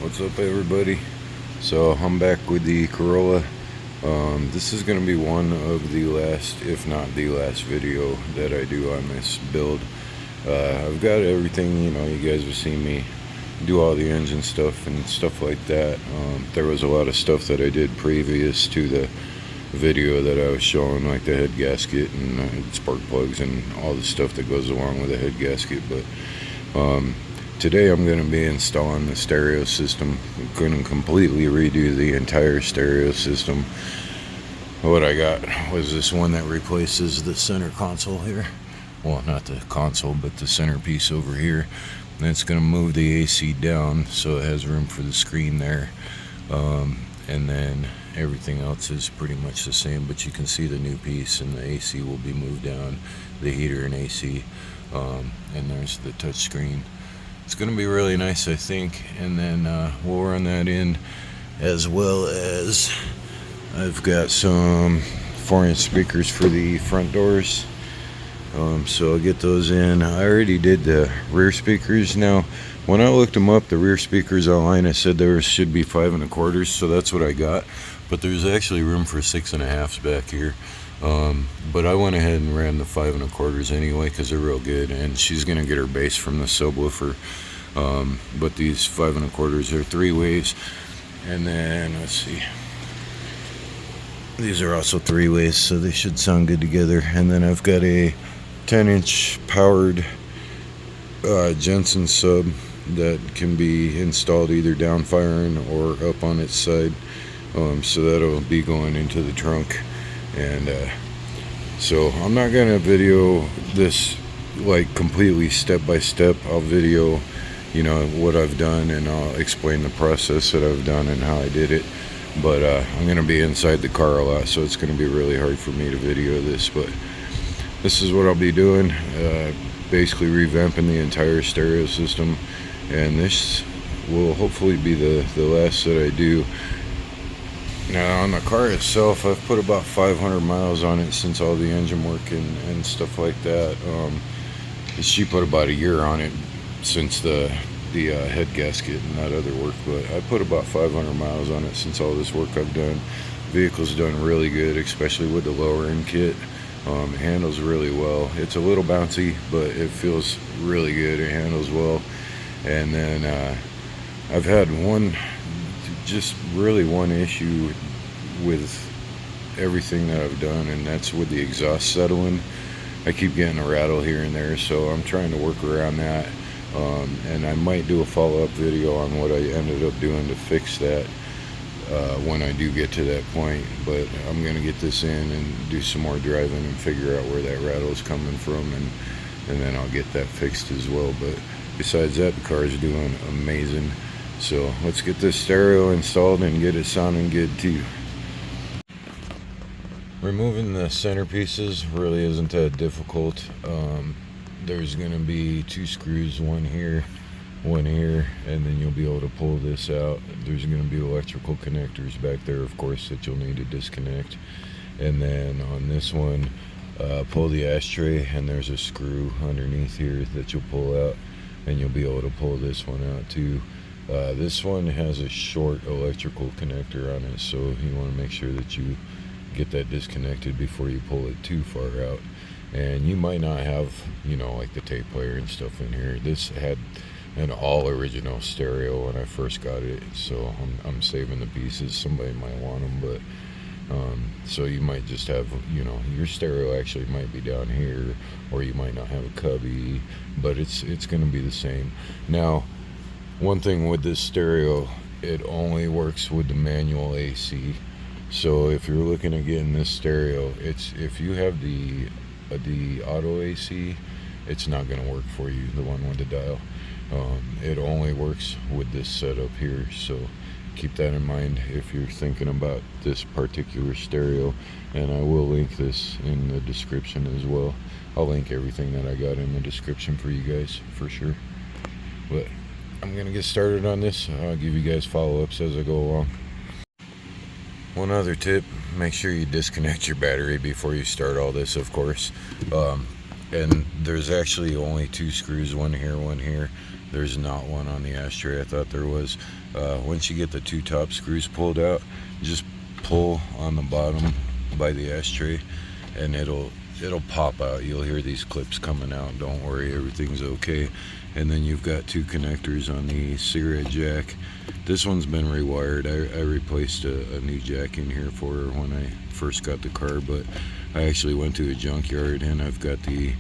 What's up, everybody? So I'm back with the Corolla. This is going to be one of the last, if not the last video that I do on this build. I've got everything, you guys have seen me do all the engine stuff and stuff like that. There was a lot of stuff that I did previous to the video that I was showing, like the head gasket and spark plugs and all the stuff that goes along with the head gasket. But today I'm going to be installing the stereo system. I'm going to completely redo the entire stereo system. What I got was this one that replaces the center console here. Well, not the console, but the centerpiece over here. And it's going to move the AC down so it has room for the screen there. And then everything else is pretty much the same, but you can see the new piece, and the AC will be moved down, the heater and AC, and there's the touch screen. It's going to be really nice, I think. And then we'll run that in, as well as I've got some 4-inch speakers for the front doors. So I'll get those in. I already did the rear speakers. Now, when I looked them up, the rear speakers online, I said there should be 5 1/4, so that's what I got. But there's actually room for 6 1/2s back here. But I went ahead and ran the 5 1/4s anyway because they're real good, and she's gonna get her bass from the subwoofer. But these 5 1/4s are 3-ways, and then let's see, these are also 3-ways, so they should sound good together. And then I've got a 10-inch powered Jensen sub that can be installed either down firing or up on its side. So that'll be going into the trunk. And so I'm not gonna video this like completely step by step. I'll video what I've done, and I'll explain the process that I've done and how I did it. But I'm gonna be inside the car a lot, so it's gonna be really hard for me to video this. But this is what I'll be doing, basically revamping the entire stereo system, and this will hopefully be the last that I do. Now, on the car itself, I've put about 500 miles on it since all the engine work and stuff like that. She put about a year on it since the head gasket and that other work, but I put about 500 miles on it since all this work I've done. Vehicle's done really good, especially with the lower end kit. It handles really well. It's a little bouncy, but it feels really good. It handles well. And then I've had one issue with everything that I've done, and that's with the exhaust settling. I keep getting a rattle here and there, so I'm trying to work around that. And I might do a follow-up video on what I ended up doing to fix that when I do get to that point. But I'm going to get this in and do some more driving and figure out where that rattle is coming from, and then I'll get that fixed as well. But besides that, the car is doing amazing. So let's get this stereo installed and get it sounding good too. Removing the centerpieces really isn't that difficult. There's going to be 2 screws, one here, one here, and then you'll be able to pull this out. There's going to be electrical connectors back there, of course, that you'll need to disconnect. And then on this one, pull the ashtray, and there's a screw underneath here that you'll pull out, and you'll be able to pull this one out too. This one has a short electrical connector on it, so you want to make sure that you get that disconnected before you pull it too far out. And you might not have, like the tape player and stuff in here. This had an all original stereo when I first got it, so I'm saving the pieces. Somebody might want them, but so you might just have, your stereo actually might be down here, or you might not have a cubby, but it's going to be the same. Now, one thing with this stereo, it only works with the manual AC. So if you're looking at getting this stereo, if you have the auto AC, it's not going to work for you, the one with the dial. It only works with this setup here, so keep that in mind if you're thinking about this particular stereo. And I will link this in the description as well. I'll link everything that I got in the description for you guys for sure. But I'm gonna get started on this. I'll give you guys follow-ups as I go along. One other tip, make sure you disconnect your battery before you start all this, of course. And there's actually only 2 screws, one here, one here. there's not one on the ashtray. I thought there was. Once you get the 2 top screws pulled out, just pull on the bottom by the ashtray and it'll pop out. You'll hear these clips coming out. Don't worry, everything's okay. And then you've got 2 connectors on the cigarette jack. This one's been rewired. I replaced a new jack in here for her when I first got the car, but I actually went to a junkyard and I've got the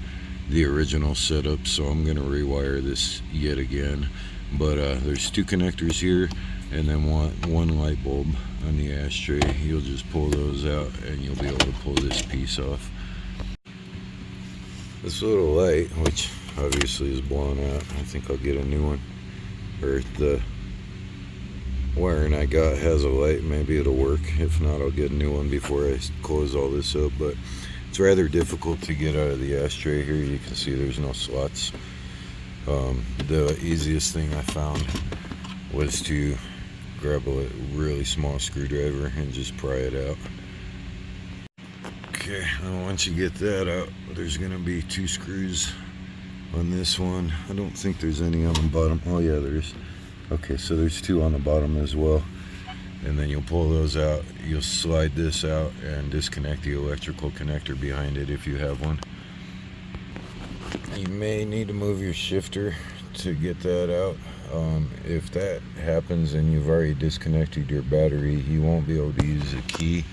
original setup, so I'm gonna rewire this yet again. But there's 2 connectors here and then one light bulb on the ashtray. You'll just pull those out and you'll be able to pull this piece off. This little light, which obviously is blown out, I think I'll get a new one. Or the wiring I got has a light, maybe it'll work. If not, I'll get a new one before I close all this up. But it's rather difficult to get out of the ashtray here. You can see there's no slots. The easiest thing I found was to grab a really small screwdriver and just pry it out. Okay, and once you get that out, there's gonna be 2 screws on this one. I don't think there's any on the bottom. Oh yeah, there is. Okay, so there's 2 on the bottom as well. And then you'll pull those out. You'll slide this out and disconnect the electrical connector behind it if you have one. You may need to move your shifter to get that out. If that happens and you've already disconnected your battery, you won't be able to use a key.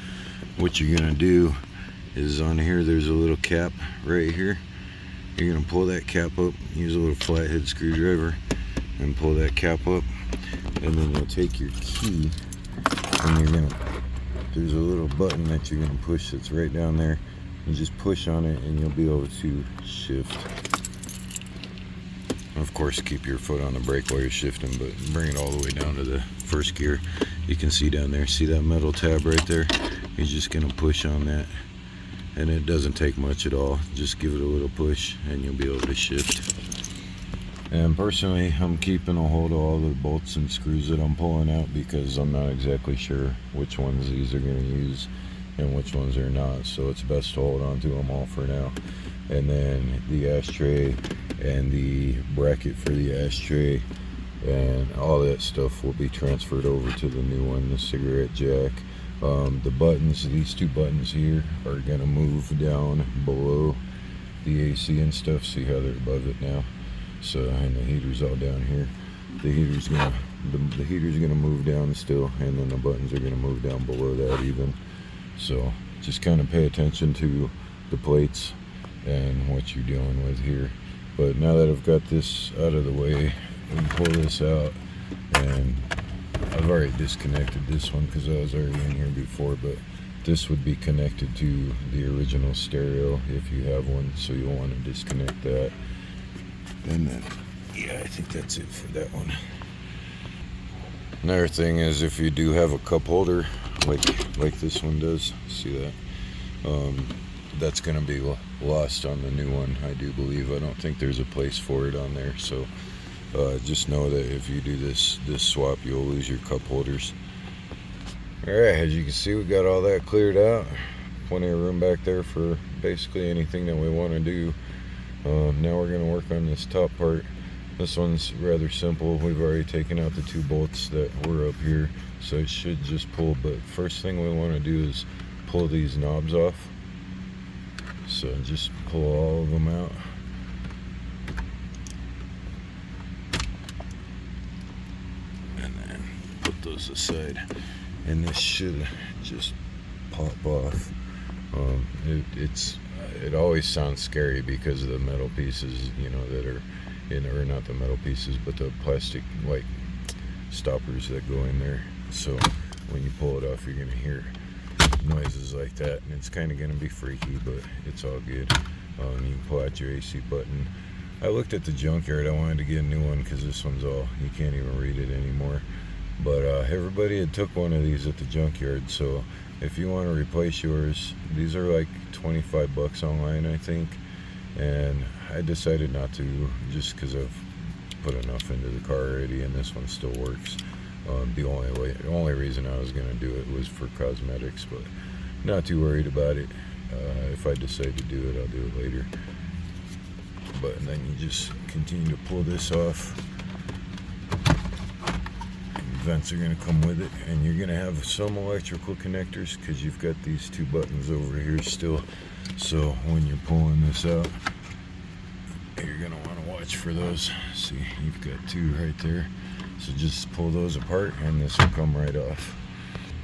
What you're gonna do is on here, there's a little cap right here. You're gonna pull that cap up, use a little flathead screwdriver and pull that cap up, and then you'll take your key and there's a little button that you're gonna push that's right down there. You just push on it and you'll be able to shift. Of course, keep your foot on the brake while you're shifting, but bring it all the way down to the first gear. You can see down there, see that metal tab right there? You're just gonna push on that, and it doesn't take much at all. Just give it a little push and you'll be able to shift. And personally, I'm keeping a hold of all the bolts and screws that I'm pulling out because I'm not exactly sure which ones these are gonna use and which ones are not, so it's best to hold on to them all for now. And then the ashtray and the bracket for the ashtray and all that stuff will be transferred over to the new one, the cigarette jack. The buttons, these 2 buttons here are gonna move down below the AC and stuff. See how they're above it now? So, and the heater's all down here. The heater's gonna move down still, and then the buttons are gonna move down below that even. So just kind of pay attention to the plates and what you're dealing with here. But now that I've got this out of the way, we can pull this out, and I've already disconnected this one because I was already in here before, but this would be connected to the original stereo if you have one, so you'll want to disconnect that. And then, yeah, I think that's it for that one. Another thing is, if you do have a cup holder like this one does, see that? That's gonna be lost on the new one, I do believe. I don't think there's a place for it on there, so just know that if you do this swap, you'll lose your cup holders. Alright, as you can see, we got all that cleared out. Plenty of room back there for basically anything that we want to do. Now we're going to work on this top part. This one's rather simple. We've already taken out the 2 bolts that were up here, so it should just pull. But first thing we want to do is pull these knobs off. So just pull all of them out. And then put those aside. And this should just pop off. It always sounds scary because of the metal pieces, you know, that are in, or not the metal pieces, but the plastic like stoppers that go in there. So when you pull it off, you're gonna hear noises like that, and it's kind of gonna be freaky, but it's all good. You can pull out your AC button. I looked at the junkyard. I wanted to get a new one because this one's all, you can't even read it anymore. But everybody had took one of these at the junkyard, so if you want to replace yours, these are like 25 bucks online, I think. And I decided not to, just because I've put enough into the car already, and this one still works. The only reason I was going to do it was for cosmetics, but not too worried about it. If I decide to do it, I'll do it later. But then you just continue to pull this off. vents are going to come with it, and you're going to have some electrical connectors because you've got these two buttons over here still. So when you're pulling this out, you're going to want to watch for those. See, you've got two right there. So just pull those apart and this will come right off.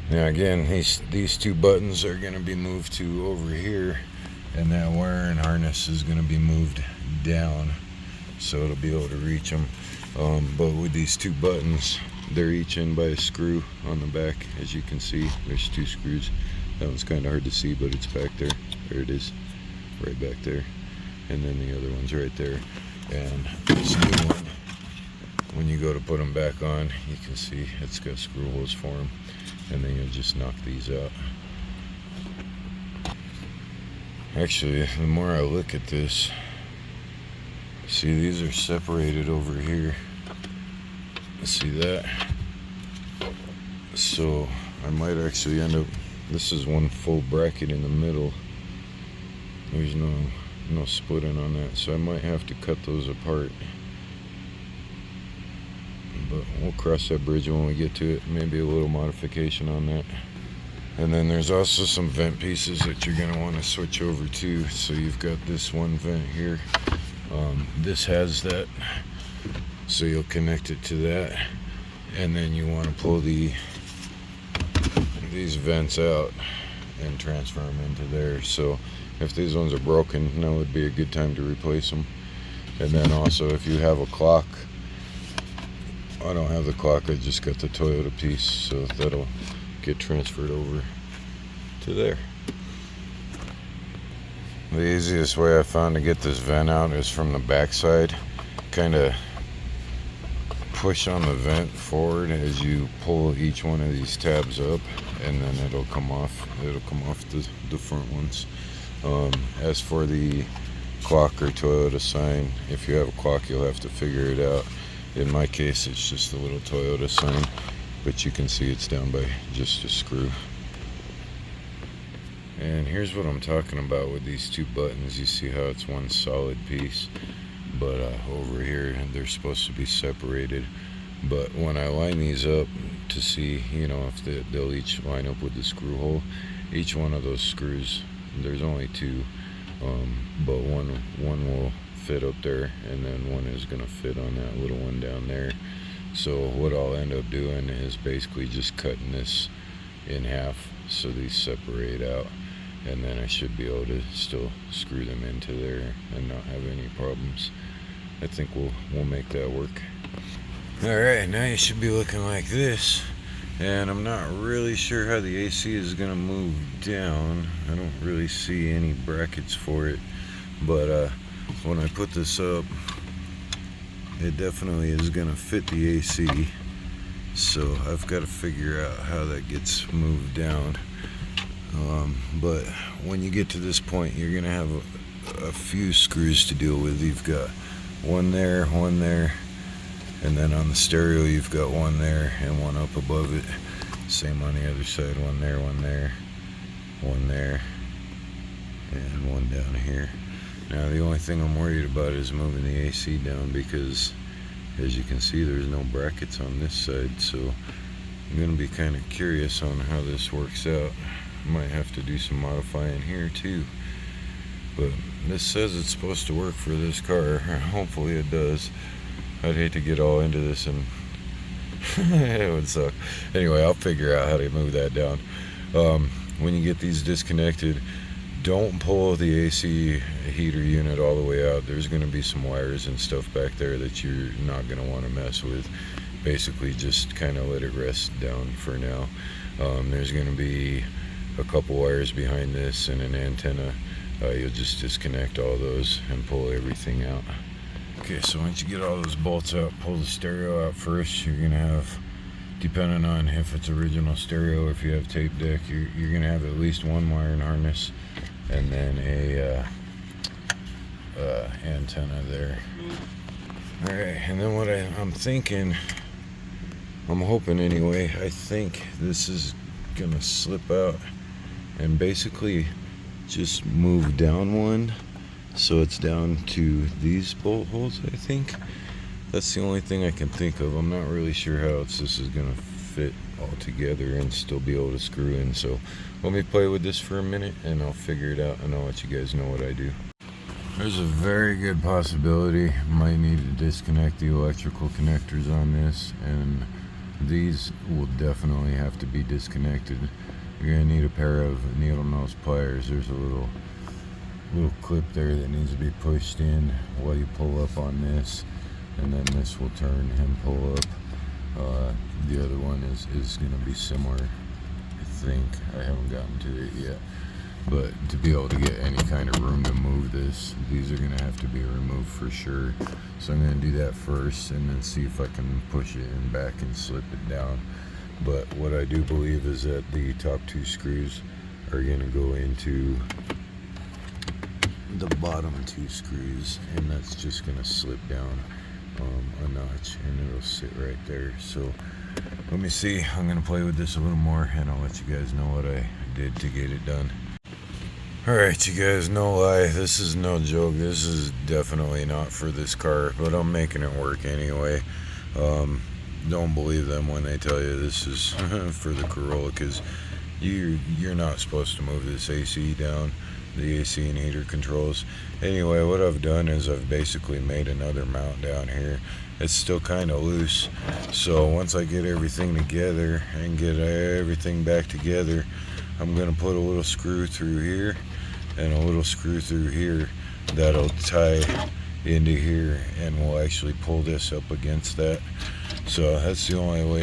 Now again, these two buttons are going to be moved to over here, and that wire and harness is going to be moved down so it'll be able to reach them. But with these two buttons, they're each in by a screw on the back. As you can see, there's two screws. That one's kind of hard to see, but it's back there. There it is, right back there. And then the other one's right there. And this new one, when you go to put them back on, you can see it's got screw holes for them. And then you'll just knock these out. Actually, the more I look at this, see, these are separated over here. See that? So I might actually end up, this is one full bracket in the middle. There's no splitting on that, so I might have to cut those apart. But we'll cross that bridge when we get to it. Maybe a little modification on that. And then there's also some vent pieces that you're going to want to switch over to. So you've got this one vent here. This has that, so you'll connect it to that. And then you want to pull these vents out and transfer them into there. So if these ones are broken, now would be a good time to replace them. And then also if you have a clock, I don't have the clock, I just got the Toyota piece, so that'll get transferred over to there. The easiest way I found to get this vent out is from the back side. Kind of push on the vent forward as you pull each one of these tabs up, and then it'll come off. It'll come off the front ones. As for the clock or Toyota sign, if you have a clock, you'll have to figure it out. In my case, it's just a little Toyota sign, but you can see it's down by just a screw. And here's what I'm talking about with these two buttons. You see how it's one solid piece, but over here they're supposed to be separated. But when I line these up to see, you know, if they'll each line up with the screw hole, each one of those screws, there's only two, but one will fit up there, and then one is going to fit on that little one down there. So what I'll end up doing is basically just cutting this in half so these separate out, and then I should be able to still screw them into there and not have any problems. I think we'll make that work. Alright, now you should be looking like this, and I'm not really sure how the AC is going to move down. I don't really see any brackets for it, but when I put this up, it definitely is going to fit the AC, so I've got to figure out how that gets moved down. But when you get to this point, you're going to have a few screws to deal with. You've got one there, and then on the stereo you've got one there and one up above it. Same on the other side, one there, one there, and one down here. Now the only thing I'm worried about is moving the AC down, because as you can see there's no brackets on this side, so I'm going to be kind of curious on how this works out. Might have to do some modifying here too, but this says it's supposed to work for this car. Hopefully it does. I'd hate to get all into this and it would suck. Anyway, I'll figure out how to move that down. When you get these disconnected, don't pull the AC heater unit all the way out. There's going to be some wires and stuff back there that you're not going to want to mess with. Basically just kind of let it rest down for now. There's going to be a couple wires behind this and an antenna. You'll just disconnect all those and pull everything out. Okay, so once you get all those bolts out, pull the stereo out first. You're going to have, depending on if it's original stereo, if you have tape deck, you're going to have at least one wiring harness and then a antenna there. Alright, and then what I'm thinking, I'm hoping anyway, I think this is going to slip out and basically just move down one, so it's down to these bolt holes, I think. That's the only thing I can think of. I'm not really sure how else this is gonna fit all together and still be able to screw in. So let me play with this for a minute and I'll figure it out and I'll let you guys know what I do. There's a very good possibility might need to disconnect the electrical connectors on this, and these will definitely have to be disconnected. You're gonna need a pair of needle nose pliers. There's a little clip there that needs to be pushed in while you pull up on this, and then this will turn and pull up. The other one is gonna be similar, I think. I haven't gotten to it yet, but to be able to get any kind of room to move this, these are gonna have to be removed for sure. So I'm gonna do that first and then see if I can push it in back and slip it down. But what I do believe is that the top two screws are gonna go into the bottom two screws, and that's just gonna slip down a notch and it'll sit right there. So let me see, I'm gonna play with this a little more and I'll let you guys know what I did to get it done. Alright, you guys, no lie, this is no joke. This is definitely not for this car, but I'm making it work anyway. Don't believe them when they tell you this is for the Corolla, because you're not supposed to move this AC down, the AC and heater controls. Anyway, what I've done is I've basically made another mount down here. It's still kind of loose, so once I get everything together and get everything back together, I'm gonna put a little screw through here and a little screw through here that'll tie into here, and we'll actually pull this up against that. So that's the only way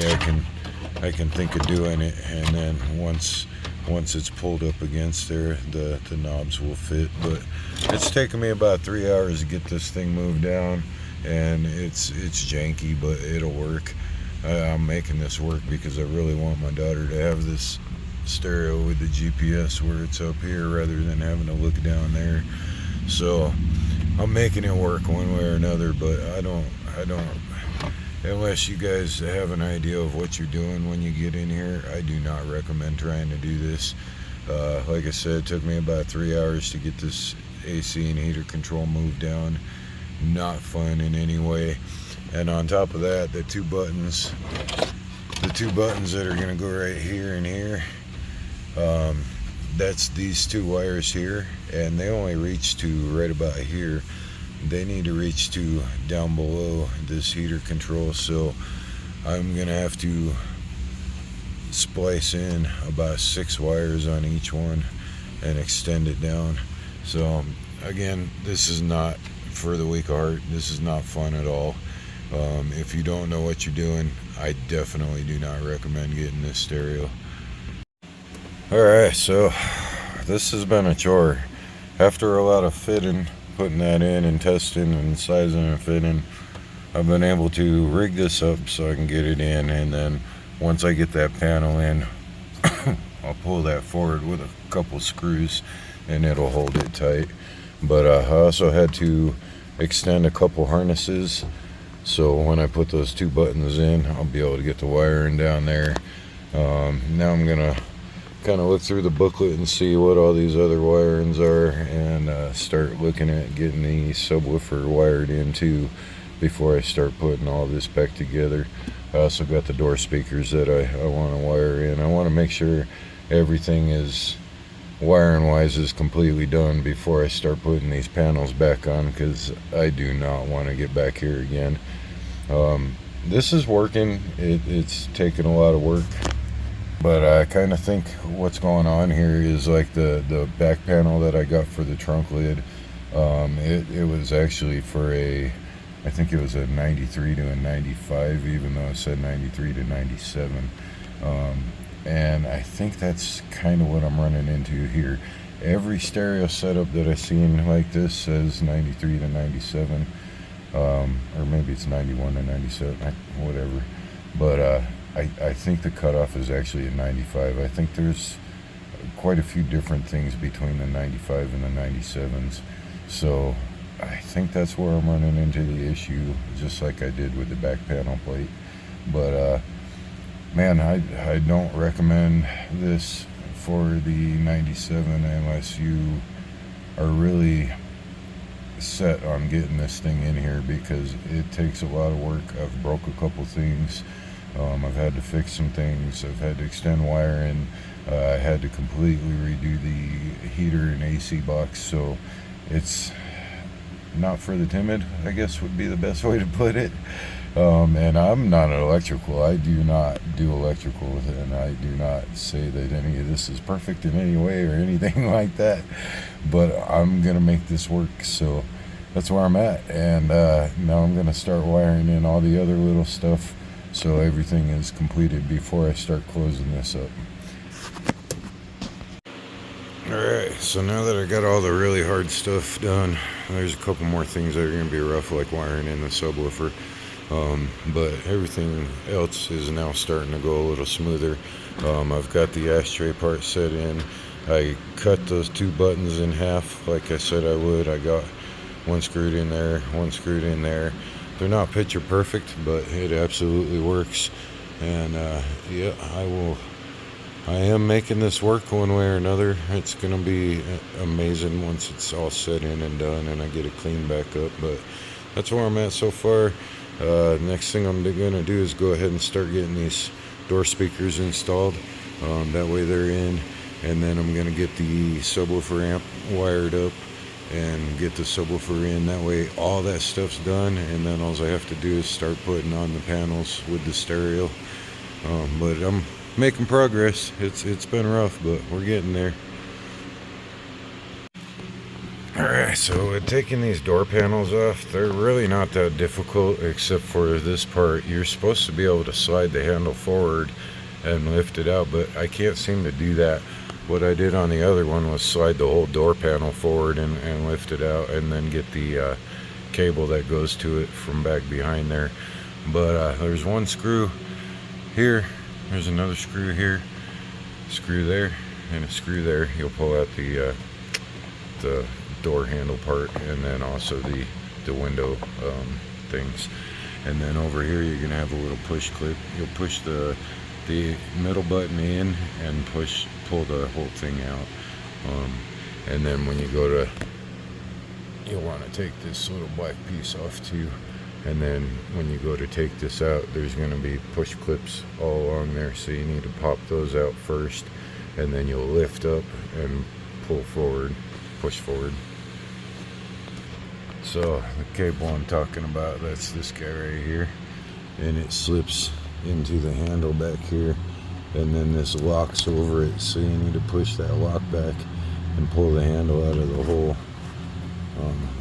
I can think of doing it, and then once it's pulled up against there, the knobs will fit. But it's taken me about 3 hours to get this thing moved down, and it's janky, but it'll work. I'm making this work because I really want my daughter to have this stereo with the GPS where it's up here rather than having to look down there. So I'm making it work one way or another, but I don't unless you guys have an idea of what you're doing when you get in here, I do not recommend trying to do this. Like I said, it took me about 3 hours to get this AC and heater control moved down. Not fun in any way. And on top of that, the two buttons that are going to go right here and here, that's these two wires here, and they only reach to right about here. They need to reach to down below this heater control, so I'm gonna have to splice in about 6 wires on each one and extend it down. So again, this is not for the weak of heart. This is not fun at all. If you don't know what you're doing, I definitely do not recommend getting this stereo. Alright, so this has been a chore. After a lot of fitting, putting that in and testing and sizing and fitting, I've been able to rig this up so I can get it in, and then once I get that panel in, I'll pull that forward with a couple screws and it'll hold it tight. But I also had to extend a couple harnesses, so when I put those two buttons in, I'll be able to get the wiring down there. Now I'm gonna kind of look through the booklet and see what all these other wirings are, and start looking at getting the subwoofer wired in too before I start putting all this back together. I also got the door speakers that I want to wire in. I want to make sure everything is wiring wise is completely done before I start putting these panels back on, because I do not want to get back here again. This is working. It's taken a lot of work, but I kind of think what's going on here is like the back panel that I got for the trunk lid. It was actually for I think it was a 93 to a 95, even though it said 93 to 97. And I think that's kind of what I'm running into here. Every stereo setup that I've seen like this says 93 to 97, or maybe it's 91 to 97, whatever. But I think the cutoff is actually at 95. I think there's quite a few different things between the 95 and the 97s. So I think that's where I'm running into the issue, just like I did with the back panel plate. But man, I don't recommend this for the 97 unless you are really set on getting this thing in here because it takes a lot of work. I've broke a couple things. I've had to fix some things. I've had to extend wiring. I had to completely redo the heater and AC box. So it's not for the timid, I guess would be the best way to put it. And I'm not an electrical. I do not do electrical, and I do not say that any of this is perfect in any way or anything like that. But I'm gonna make this work, so that's where I'm at. And now I'm gonna start wiring in all the other little stuff so everything is completed before I start closing this up. Alright, so now that I got all the really hard stuff done, there's a couple more things that are going to be rough, like wiring in the subwoofer. But everything else is now starting to go a little smoother. I've got the ashtray part set in. I cut those two buttons in half like I said I would. I got one screwed in there, one screwed in there. They're not picture perfect, but it absolutely works. And yeah, I am making this work one way or another. It's going to be amazing once it's all set in and done and I get it cleaned back up. But that's where I'm at so far. Next thing I'm going to do is go ahead and start getting these door speakers installed. That way they're in. And then I'm going to get the subwoofer amp wired up and get the subwoofer in. That way all that stuff's done. And then all I have to do is start putting on the panels with the stereo. But I'm making progress. It's been rough, but we're getting there. Alright, so with taking these door panels off, they're really not that difficult except for this part. You're supposed to be able to slide the handle forward and lift it out, but I can't seem to do that. What I did on the other one was slide the whole door panel forward and lift it out, and then get the cable that goes to it from back behind there. But there's one screw here. There's another screw here, screw there, and a screw there. You'll pull out the door handle part, and then also the window things. And then over here you're gonna have a little push clip. You'll push the middle button in and pull the whole thing out. And then when you go to, you'll want to take this little black piece off too. And then when you go to take this out, there's going to be push clips all along there, so you need to pop those out first, and then you'll lift up and pull forward, push forward. So the cable I'm talking about, that's this guy right here, and it slips into the handle back here, and then this locks over it, so you need to push that lock back and pull the handle out of the hole.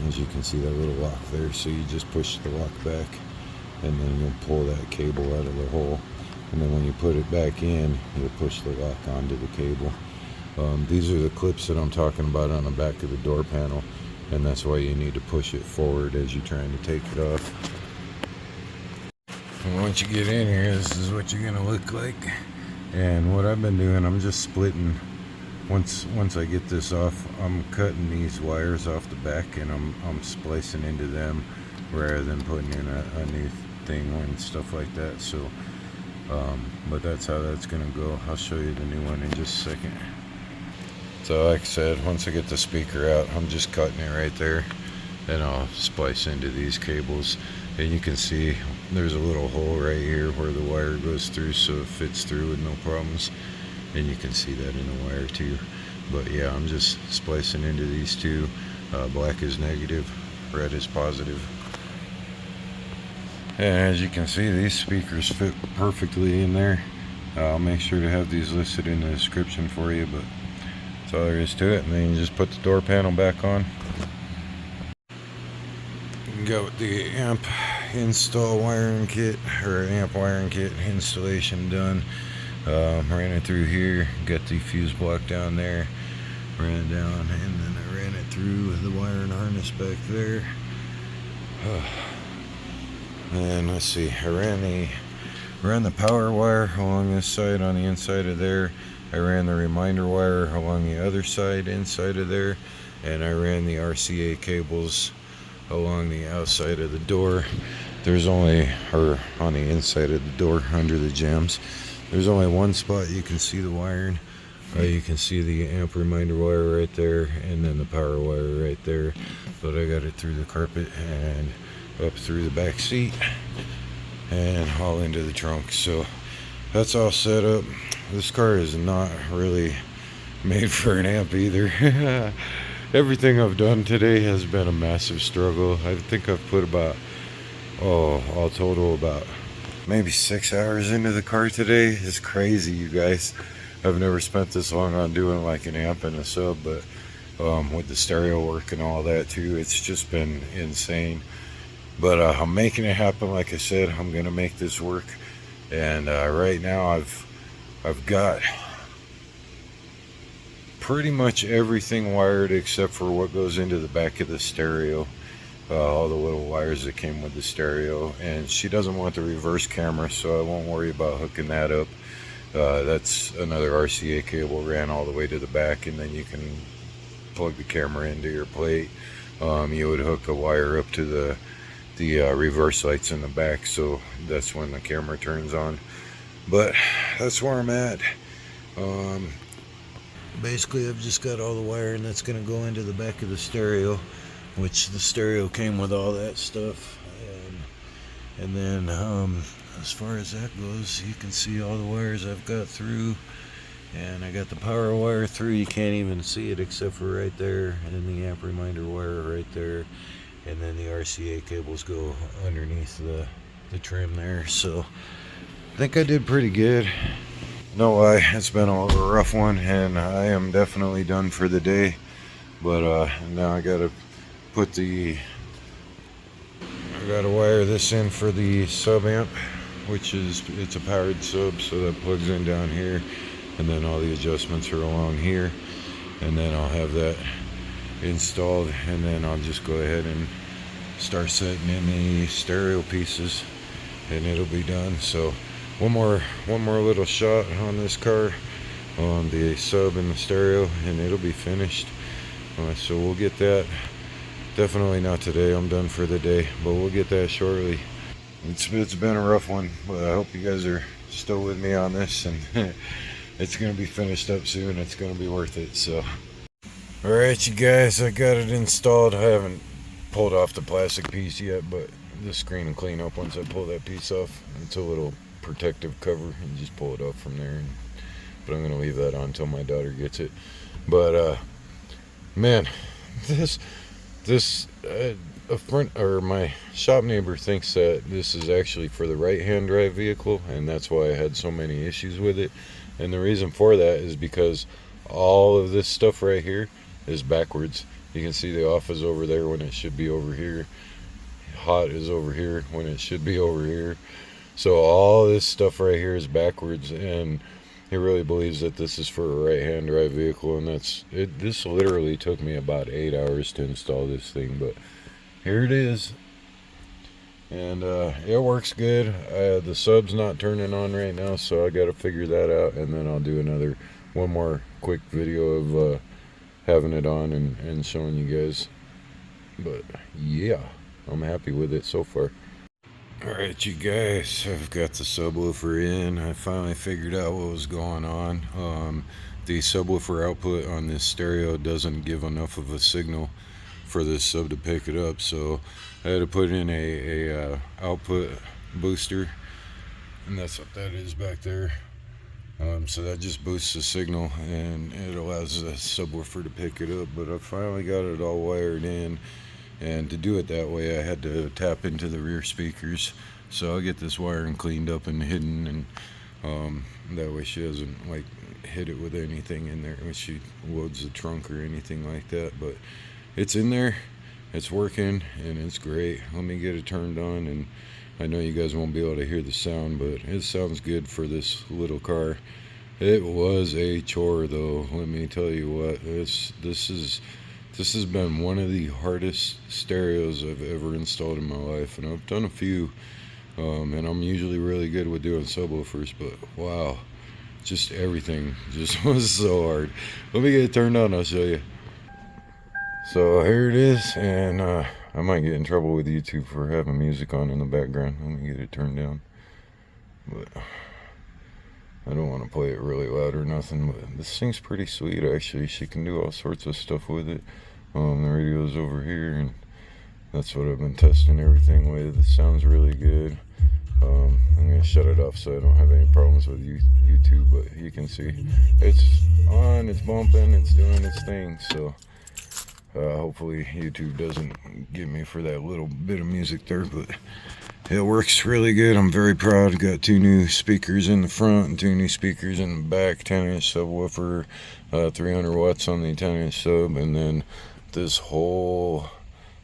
As you can see, that little lock there, so you just push the lock back and then you'll pull that cable out of the hole, and then when you put it back in, you'll push the lock onto the cable. These are the clips that I'm talking about on the back of the door panel, and that's why you need to push it forward as you're trying to take it off. And once you get in here, this is what you're gonna look like. And what I've been doing, I'm just splitting. Once I get this off, I'm cutting these wires off the back, and I'm splicing into them rather than putting in a new thing and stuff like that. So but that's how that's gonna go. I'll show you the new one in just a second. So like I said, once I get the speaker out, I'm just cutting it right there, then I'll splice into these cables, and you can see there's a little hole right here where the wire goes through, so it fits through with no problems. And you can see that in the wire too. But yeah, I'm just splicing into these two. Black is negative, red is positive. And as you can see, these speakers fit perfectly in there. I'll make sure to have these listed in the description for you, but that's all there is to it. And then you just put the door panel back on. Got the amp install wiring kit, or amp wiring kit installation done. Ran it through here, got the fuse block down there, ran it down, and then I ran it through the wiring harness back there. And let's see, I ran the power wire along this side on the inside of there. I ran the reminder wire along the other side inside of there, and I ran the RCA cables along the outside of the door. There's only, or on the inside of the door under the jambs. There's only one spot you can see the wiring. You can see the amp reminder wire right there, and then the power wire right there. But I got it through the carpet and up through the back seat and all into the trunk. So that's all set up. This car is not really made for an amp either. Everything I've done today has been a massive struggle. I think I've put about, all total about maybe 6 hours into the car today. It's crazy, you guys. I've never spent this long on doing like an amp and a sub, but with the stereo work and all that too, it's just been insane. But I'm making it happen. Like I said, I'm gonna make this work. And right now I've got pretty much everything wired except for what goes into the back of the stereo. All the little wires that came with the stereo. And she doesn't want the reverse camera, so I won't worry about hooking that up. That's another RCA cable ran all the way to the back, and then you can plug the camera into your plate. You would hook a wire up to the reverse lights in the back, so that's when the camera turns on. But that's where I'm at. Basically I've just got all the wiring that's going to go into the back of the stereo, which the stereo came with all that stuff. And then as far as that goes, you can see all the wires I've got through, and I got the power wire through. You can't even see it except for right there, and the amp reminder wire right there, and then the RCA cables go underneath the trim there. So I think I did pretty good. No lie, it's been a rough one, and I am definitely done for the day. But now I gotta wire this in for the sub amp, which it's a powered sub, so that plugs in down here, and then all the adjustments are along here, and then I'll have that installed, and then I'll just go ahead and start setting in the stereo pieces, and it'll be done. So one more little shot on this car, on the sub and the stereo, and it'll be finished. So we'll get that. Definitely not today, I'm done for the day, but we'll get that shortly. It's been a rough one, but I hope you guys are still with me on this, and it's going to be finished up soon. It's going to be worth it. So alright, you guys, I got it installed. I haven't pulled off the plastic piece yet, but the screen will clean up once I pull that piece off. It's a little protective cover, and just pull it off from there. But I'm going to leave that on until my daughter gets it. But man, a friend or my shop neighbor thinks that this is actually for the right-hand drive vehicle, and that's why I had so many issues with it. And the reason for that is because all of this stuff right here is backwards. You can see the off is over there when it should be over here. Hot is over here when it should be over here. So all this stuff right here is backwards, and he really believes that this is for a right-hand drive vehicle, and this literally took me about 8 hours to install this thing, but here it is. And it works good. The sub's not turning on right now, so I gotta figure that out, and then I'll do one more quick video of having it on and showing you guys. But yeah, I'm happy with it so far. Alright, you guys, I've got the subwoofer in. I finally figured out what was going on. The subwoofer output on this stereo doesn't give enough of a signal for this sub to pick it up, so I had to put in a output booster, and that's what that is back there. So that just boosts the signal, and it allows the subwoofer to pick it up. But I finally got it all wired in. And to do it that way, I had to tap into the rear speakers. So I'll get this wiring cleaned up and hidden, and that way she doesn't like hit it with anything in there when she loads the trunk or anything like that. But it's in there, it's working, and it's great. Let me get it turned on, and I know you guys won't be able to hear the sound, but it sounds good for this little car. It was a chore though, let me tell you what. This has been one of the hardest stereos I've ever installed in my life, and I've done a few, and I'm usually really good with doing subwoofers, but wow, just everything just was so hard. Let me get it turned on, I'll show you. So here it is, and I might get in trouble with YouTube for having music on in the background. Let me get it turned down. But I don't want to play it really loud or nothing, but this thing's pretty sweet actually. She can do all sorts of stuff with it. The radio's over here, and that's what I've been testing everything with. It sounds really good. I'm going to shut it off so I don't have any problems with YouTube, but you can see it's on, it's bumping, it's doing its thing. So hopefully YouTube doesn't get me for that little bit of music there, but it works really good. I'm very proud. Got 2 new speakers in the front and 2 new speakers in the back, 10-inch subwoofer, 300 watts on the 10-inch sub, and then this whole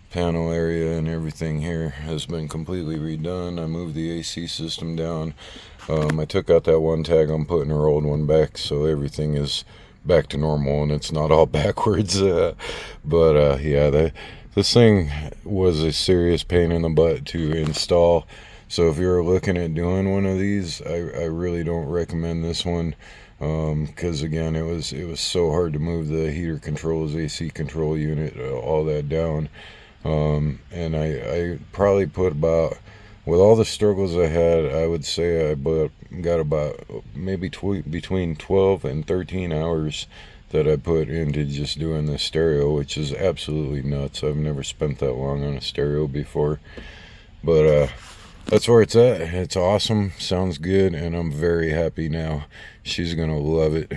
panel area and everything here has been completely redone. I moved the AC system down. I took out that one tag. I'm putting her old one back, so everything is back to normal and it's not all backwards. Yeah, this thing was a serious pain in the butt to install. So if you're looking at doing one of these, I really don't recommend this one. Because again, it was so hard to move the heater controls, AC control unit, all that down. And I probably put about, with all the struggles I had, I would say I got about maybe between 12 and 13 hours that I put into just doing this stereo, which is absolutely nuts. I've never spent that long on a stereo before, but that's where it's at. It's awesome, sounds good, and I'm very happy now. She's gonna love it.